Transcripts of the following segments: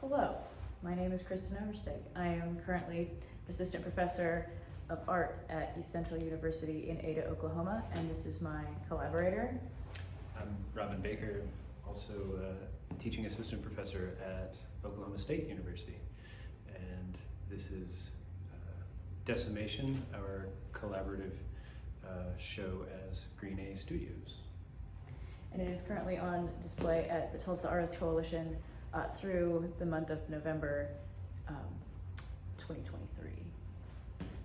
Hello, my name is Christyn Overstake. I am currently Assistant Professor of Art at East Central University in Ada, Oklahoma, and this is my collaborator. I'm Robin Baker, also a teaching assistant professor at Oklahoma State University. And this is Decimation, our collaborative show as Green A Studios. And it is currently on display at the Tulsa Artist Coalition through the month of November 2023.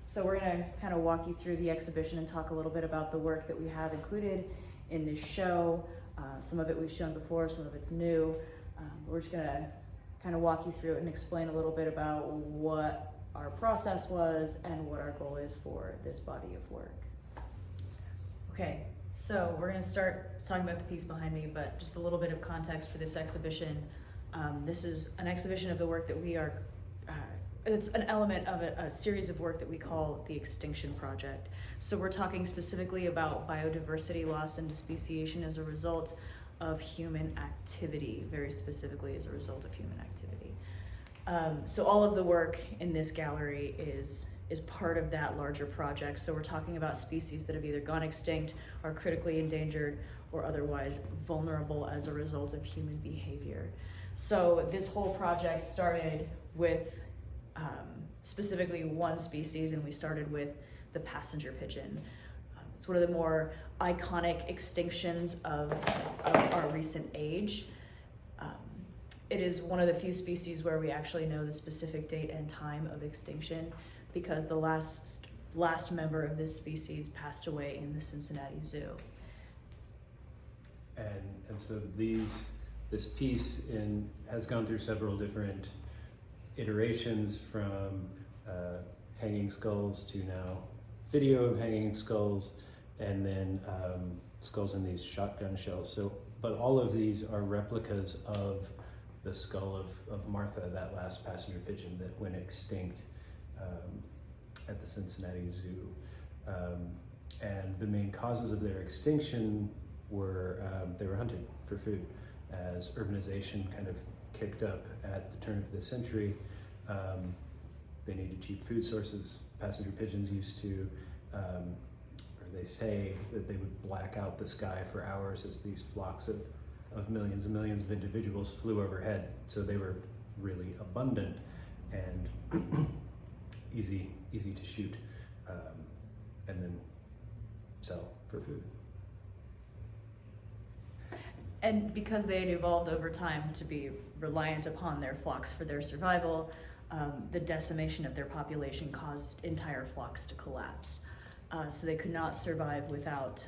So we're going to kind of walk you through the exhibition and talk a little bit about the work that we have included in this show. Some of it we've shown before, some of it's new. We're just going to kind of walk you through it and explain a little bit about what our process was and what our goal is for this body of work. Okay, so we're going to start talking about the piece behind me, but just a little bit of context for this exhibition. This is an exhibition of the work that we are, it's an element of a series of work that we call the Extinction Project. So we're talking specifically about biodiversity loss and speciation as a result of human activity, very specifically as a result of human activity. So all of the work in this gallery is part of that larger project. So we're talking about species that have either gone extinct, are critically endangered, or otherwise vulnerable as a result of human behavior. So this whole project started with specifically one species, and we started with the passenger pigeon. It's one of the more iconic extinctions of our recent age. It is one of the few species where we actually know the specific date and time of extinction, because the last member of this species passed away in the Cincinnati Zoo. And so this piece has gone through several different iterations, from hanging skulls to now video of hanging skulls, and then skulls in these shotgun shells. So, but all of these are replicas of the skull of Martha, that last passenger pigeon that went extinct at the Cincinnati Zoo. And the main causes of their extinction were they were hunted for food. As urbanization kind of kicked up at the turn of the century, they needed cheap food sources. Passenger pigeons used to, or they say that they would black out the sky for hours as these flocks of millions and millions of individuals flew overhead. So they were really abundant and easy to shoot, and then sell for food. And because they had evolved over time to be reliant upon their flocks for their survival, the decimation of their population caused entire flocks to collapse. So they could not survive without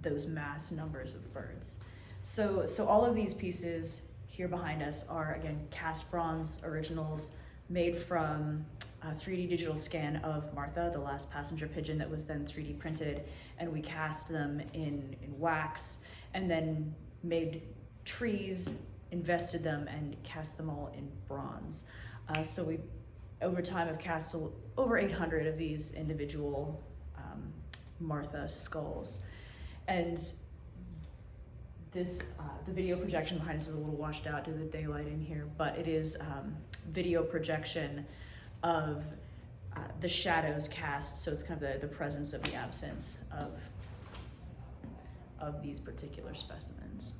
those mass numbers of birds. So all of these pieces here behind us are, again, cast bronze originals made from a 3D digital scan of Martha, the last passenger pigeon, that was then 3D printed, and we cast them in wax, and then made trees, invested them, and cast them all in bronze. So we, over time, have cast over 800 of these individual Martha skulls. And this, the video projection behind us is a little washed out due to the daylight in here, but it is video projection of the shadows cast, so it's kind of the presence of the absence of these particular specimens.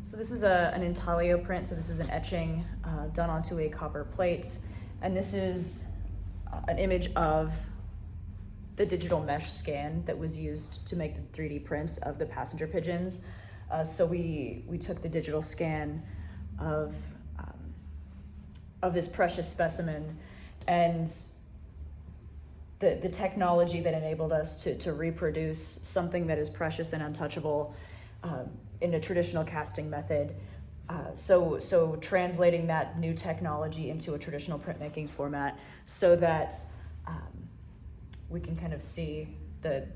So this is an intaglio print, so this is an etching done onto a copper plate, and this is an image of the digital mesh scan that was used to make the 3D prints of the passenger pigeons. So we took the digital scan of this precious specimen, and the technology that enabled us to reproduce something that is precious and untouchable in a traditional casting method. So translating that new technology into a traditional printmaking format so that we can kind of see the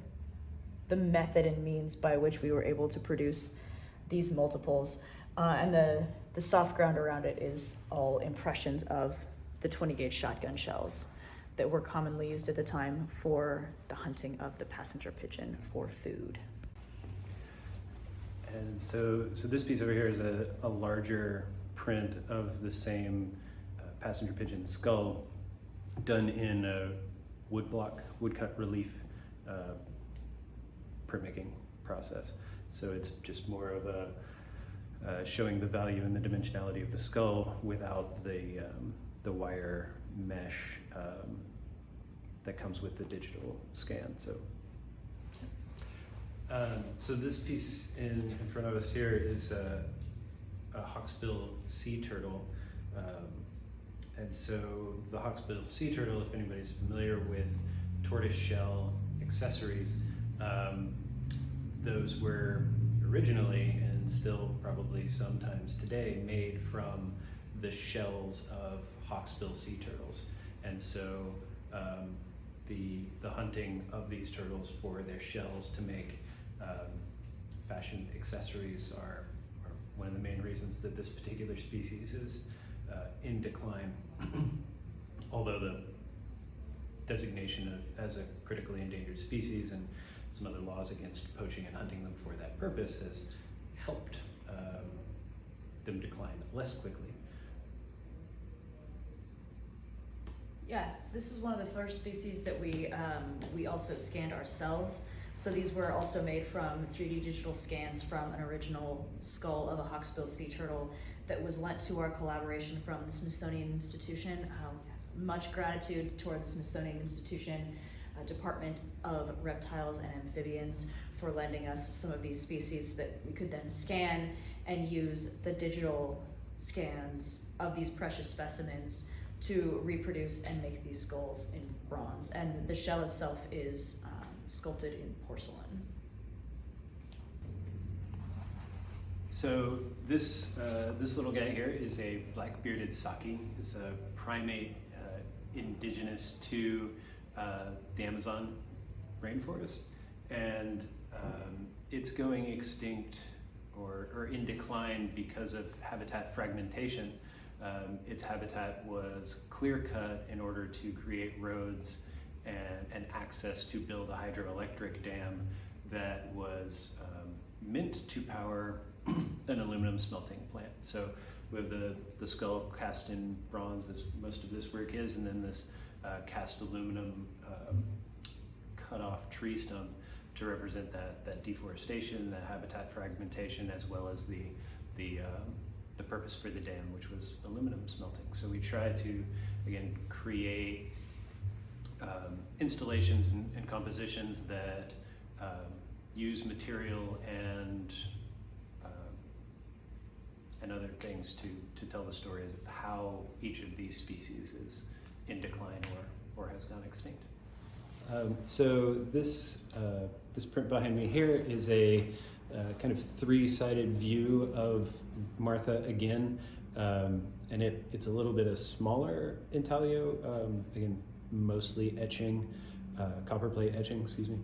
method and means by which we were able to produce these multiples. And the soft ground around it is all impressions of the 20-gauge shotgun shells that were commonly used at the time for the hunting of the passenger pigeon for food. And so this piece over here is a larger print of the same passenger pigeon skull done in a woodcut relief printmaking process. So it's just more of a showing the value and the dimensionality of the skull without the wire mesh that comes with the digital scan. So this piece in front of us here is a hawksbill sea turtle. And so the hawksbill sea turtle, if anybody's familiar with tortoise shell accessories, those were originally, and still probably sometimes today, made from the shells of hawksbill sea turtles. And so the hunting of these turtles for their shells to make fashion accessories are one of the main reasons that this particular species is in decline. Although the designation as a critically endangered species and some other laws against poaching and hunting them for that purpose has helped them decline less quickly. Yeah, so this is one of the first species that we also scanned ourselves. So these were also made from 3D digital scans from an original skull of a hawksbill sea turtle that was lent to our collaboration from the Smithsonian Institution. Much gratitude toward the Smithsonian Institution Department of Reptiles and Amphibians for lending us some of these species that we could then scan and use the digital scans of these precious specimens to reproduce and make these skulls in bronze. And the shell itself is sculpted in porcelain. So this little guy here is a black-bearded saki. It's a primate indigenous to the Amazon rainforest, and it's going extinct or in decline because of habitat fragmentation. Its habitat was clear-cut in order to create roads and access to build a hydroelectric dam that was meant to power an aluminum smelting plant. So we have the skull cast in bronze, as most of this work is, and then this cast aluminum cut off tree stump to represent that deforestation, that habitat fragmentation, as well as the purpose for the dam, which was aluminum smelting. So we try to, again, create installations and compositions that use material and other things to tell the stories of how each of these species is in decline or has gone extinct. So this print behind me here is a kind of three-sided view of Martha again, and it's a little bit a smaller intaglio, again, mostly etching, copper plate etching, excuse me,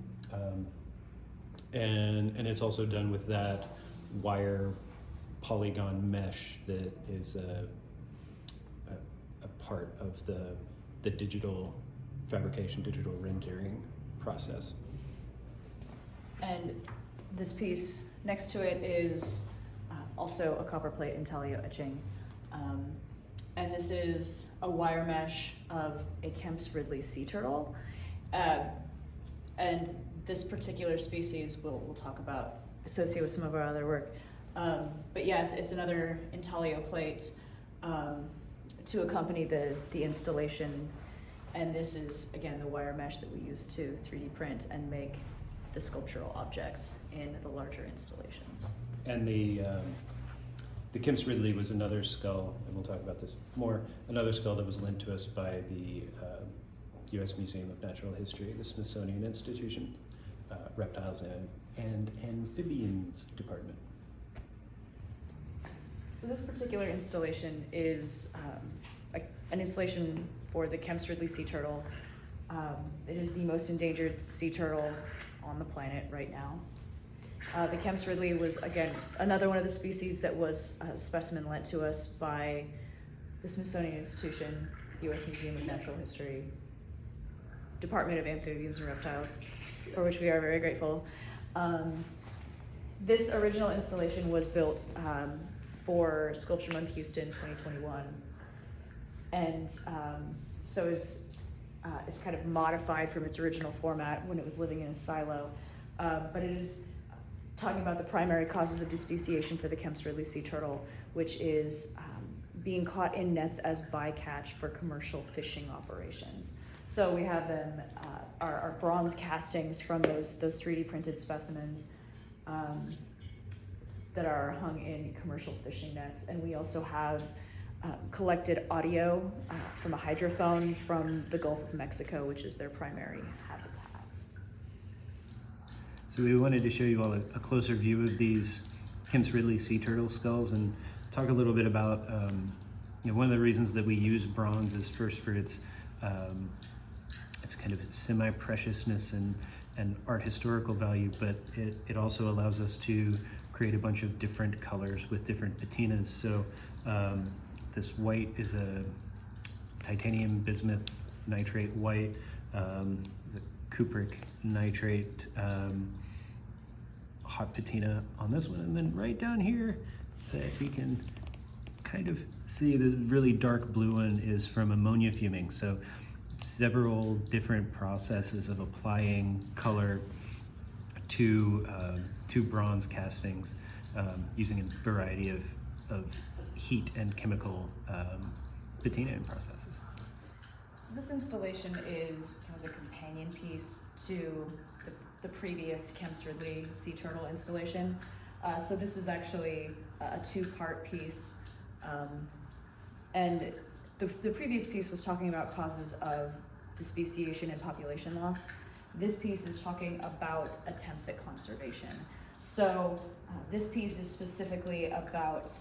and it's also done with that wire polygon mesh that is a part of the digital fabrication, digital rendering process. And this piece next to it is also a copper plate intaglio etching. And this is a wire mesh of a Kemp's Ridley sea turtle. And this particular species we'll talk about associated with some of our other work. But yeah, it's another intaglio plate to accompany the installation. And this is, again, the wire mesh that we use to 3D print and make the sculptural objects in the larger installations. And the Kemp's Ridley was another skull, and we'll talk about this more, another skull that was lent to us by the U.S. Museum of Natural History, the Smithsonian Institution, Reptiles and Amphibians Department. So this particular installation is an installation for the Kemp's Ridley sea turtle. It is the most endangered sea turtle on the planet right now. The Kemp's Ridley was, again, another one of the species that was a specimen lent to us by the Smithsonian Institution, U.S. Museum of Natural History, Department of Amphibians and Reptiles, for which we are very grateful. This original installation was built for Sculpture Month Houston 2021, and so it's kind of modified from its original format when it was living in a silo, but it is talking about the primary causes of despeciation for the Kemp's Ridley sea turtle, which is being caught in nets as bycatch for commercial fishing operations. So we have them, our bronze castings from those 3D printed specimens that are hung in commercial fishing nets. And we also have collected audio from a hydrophone from the Gulf of Mexico, which is their primary habitat. So we wanted to show you all a closer view of these Kemp's Ridley sea turtle skulls and talk a little bit about one of the reasons that we use bronze is first for its kind of semi-preciousness and art historical value, but it also allows us to create a bunch of different colors with different patinas. So this white is a titanium bismuth nitrate white, the cupric nitrate hot patina on this one, and then right down here that we can kind of see the really dark blue one is from ammonia fuming. So several different processes of applying color to bronze castings using a variety of heat and chemical patina processes. So this installation is kind of the companion piece to the previous Kemp's Ridley sea turtle installation. So this is actually a two-part piece. And the previous piece was talking about causes of despeciation and population loss. This piece is talking about attempts at conservation. So this piece is specifically about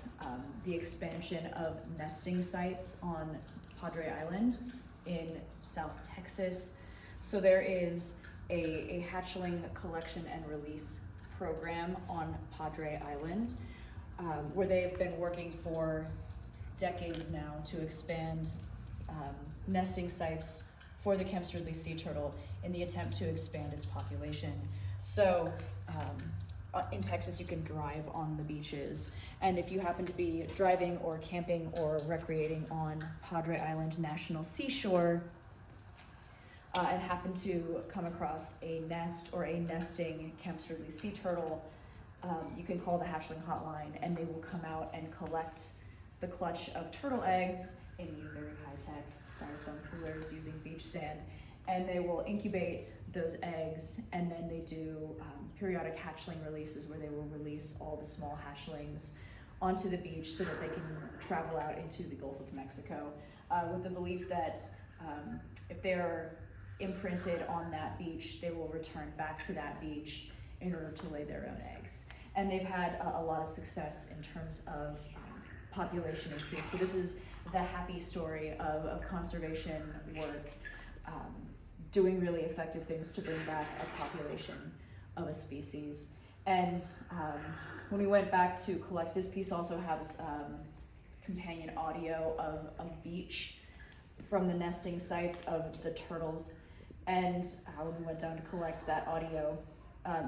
the expansion of nesting sites on Padre Island in South Texas. So there is a hatchling collection and release program on Padre Island where they've been working for decades now to expand nesting sites for the Kemp's Ridley sea turtle in the attempt to expand its population. So in Texas, you can drive on the beaches, and if you happen to be driving or camping or recreating on Padre Island National Seashore and happen to come across a nest or a nesting Kemp's Ridley sea turtle, you can call the hatchling hotline and they will come out and collect the clutch of turtle eggs in these very high-tech styrofoam coolers using beach sand, and they will incubate those eggs, and then they do periodic hatchling releases where they will release all the small hatchlings onto the beach so that they can travel out into the Gulf of Mexico with the belief that if they're imprinted on that beach, they will return back to that beach in order to lay their own eggs. And they've had a lot of success in terms of population increase. So this is the happy story of conservation work, doing really effective things to bring back a population of a species. And when we went back to collect, this piece also has companion audio of beach from the nesting sites of the turtles. And when we went down to collect that audio,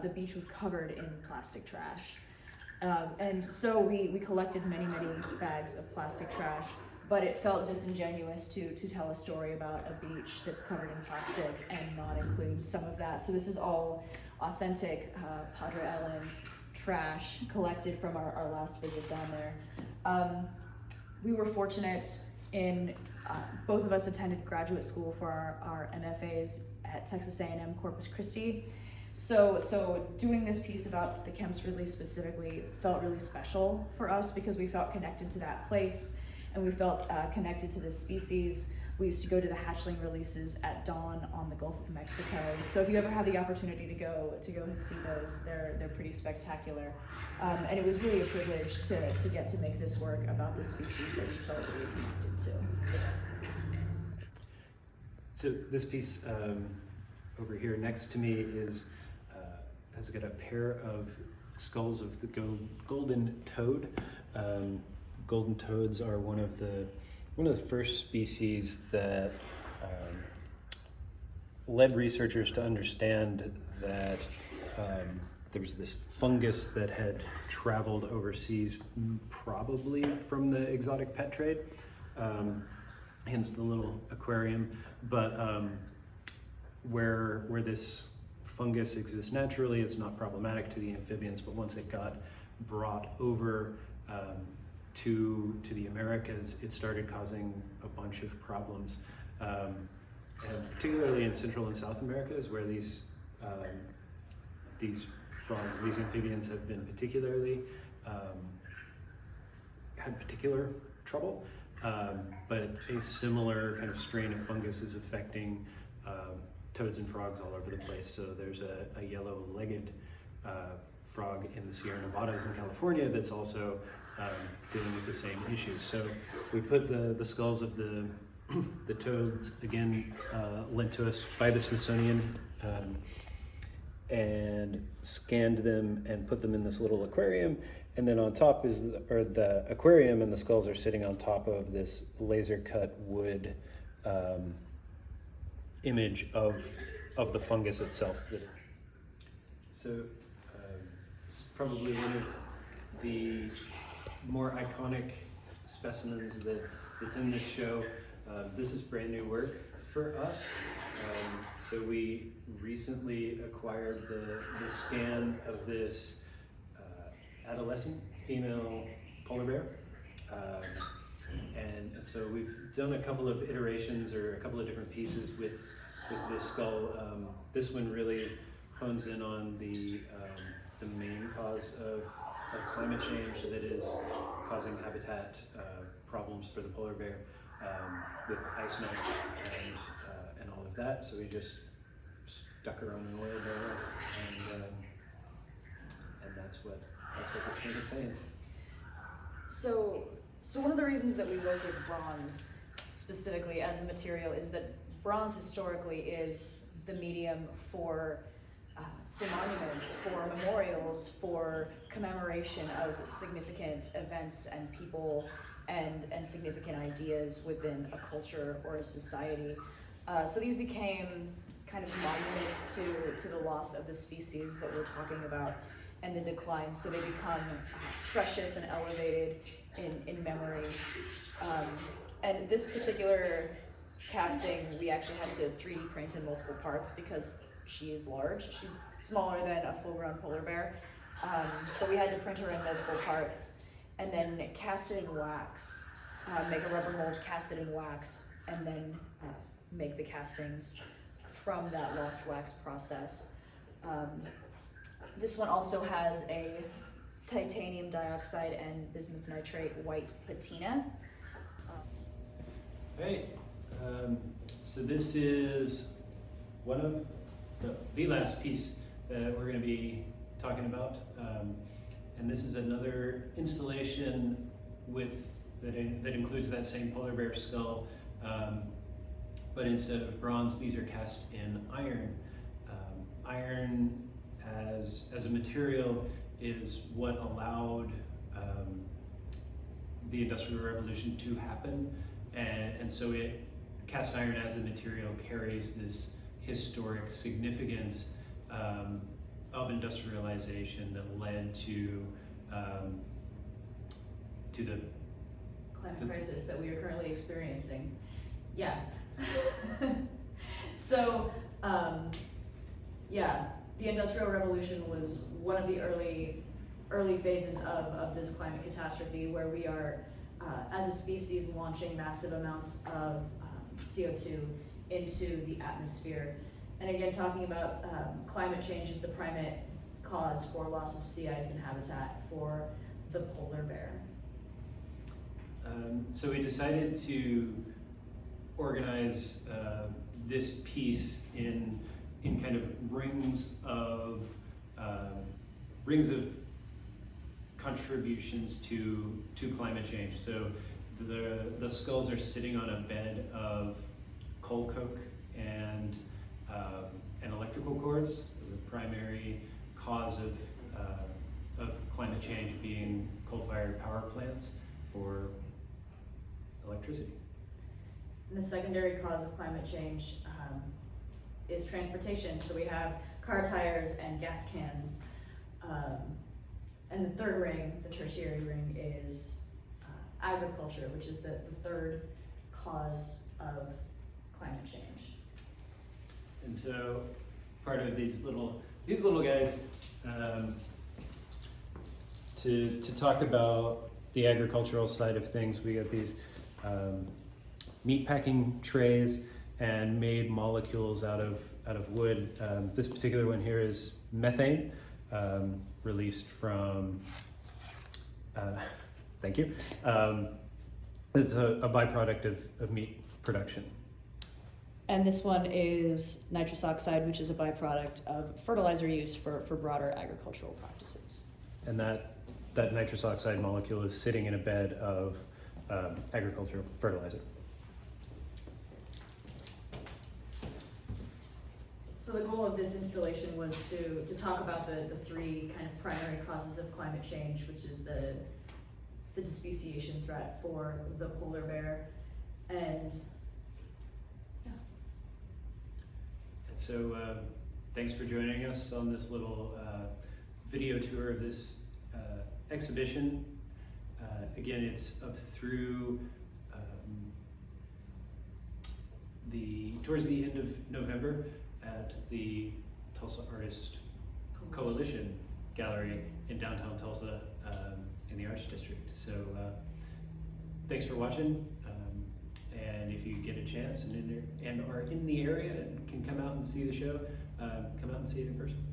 the beach was covered in plastic trash. And so we collected many bags of plastic trash, but it felt disingenuous to tell a story about a beach that's covered in plastic and not include some of that. So this is all authentic Padre Island trash collected from our last visit down there. We were fortunate in, both of us attended graduate school for our MFAs at Texas A&M Corpus Christi. So doing this piece about the Kemp's Ridley specifically felt really special for us because we felt connected to that place and we felt connected to this species. We used to go to the hatchling releases at dawn on the Gulf of Mexico. So if you ever have the opportunity to go and see those, they're pretty spectacular. And it was really a privilege to get to make this work about this species that we felt really connected to. So this piece over here next to me has got a pair of skulls of the golden toad. Golden toads are one of the first species that led researchers to understand that there was this fungus that had traveled overseas, probably from the exotic pet trade, hence the little aquarium. But where this fungus exists naturally, it's not problematic to the amphibians, but once it got brought over to the Americas, it started causing a bunch of problems, and particularly in Central and South America is where these frogs, these amphibians have been particularly had particular trouble, but a similar kind of strain of fungus is affecting toads and frogs all over the place. So there's a yellow-legged frog in the Sierra Nevadas in California that's also dealing with the same issues. So we put the skulls of the toads, again, lent to us by the Smithsonian, and scanned them and put them in this little aquarium. And then on top is the aquarium, and the skulls are sitting on top of this laser-cut wood image of the fungus itself. So it's probably one of the more iconic specimens that's in this show. This is brand new work for us. So we recently acquired the scan of this adolescent female polar bear. And so we've done a couple of iterations or a couple of different pieces with this skull. This one really hones in on the main cause of climate change that is causing habitat problems for the polar bear, with ice melt and all of that. So we just stuck her on an oil barrel, and that's what this thing is saying. So one of the reasons that we work with bronze specifically as a material is that bronze historically is the medium for monuments, for memorials, for commemoration of significant events and people and significant ideas within a culture or a society. So these became kind of monuments to the loss of the species that we're talking about and the decline. So they become precious and elevated in memory. And this particular casting, we actually had to 3D print in multiple parts because she is large. She's smaller than a full-grown polar bear, but we had to print her in multiple parts and then cast it in wax, make a rubber mold, cast it in wax, and then make the castings from that lost wax process. This one also has a titanium dioxide and bismuth nitrate white patina. Hey, so this is one of the last piece that we're going to be talking about, and this is another installation that includes that same polar bear skull, but instead of bronze, these are cast in iron. Iron as a material is what allowed the Industrial Revolution to happen, and so cast iron as a material carries this historic significance of industrialization that led to the climate crisis that we are currently experiencing. Yeah. So, the Industrial Revolution was one of the early phases of this climate catastrophe, where we are, as a species, launching massive amounts of CO2 into the atmosphere. And again, talking about climate change is the primate cause for loss of sea ice and habitat for the polar bear. So we decided to organize this piece in kind of rings of contributions to climate change. So the skulls are sitting on a bed of coal coke and electrical cords. The primary cause of climate change being coal-fired power plants for electricity. And the secondary cause of climate change is transportation. So we have car tires and gas cans And the third ring, the tertiary ring, is agriculture, which is the third cause of climate change. And so part of these little guys, to talk about the agricultural side of things, we got these meat packing trays and made molecules out of wood. This particular one here is methane, released from, thank you. It's a byproduct of meat production. And this one is nitrous oxide, which is a byproduct of fertilizer use for broader agricultural practices. And that nitrous oxide molecule is sitting in a bed of agricultural fertilizer. So the goal of this installation was to talk about the three kind of primary causes of climate change, which is the speciation threat for the polar bear, and so thanks for joining us on this little video tour of this exhibition. Again, it's up through towards the end of November at the Tulsa Artist Coalition Gallery in downtown Tulsa in the Arts District. So thanks for watching. And if you get a chance and are in the area and can come out and see the show, come out and see it in person.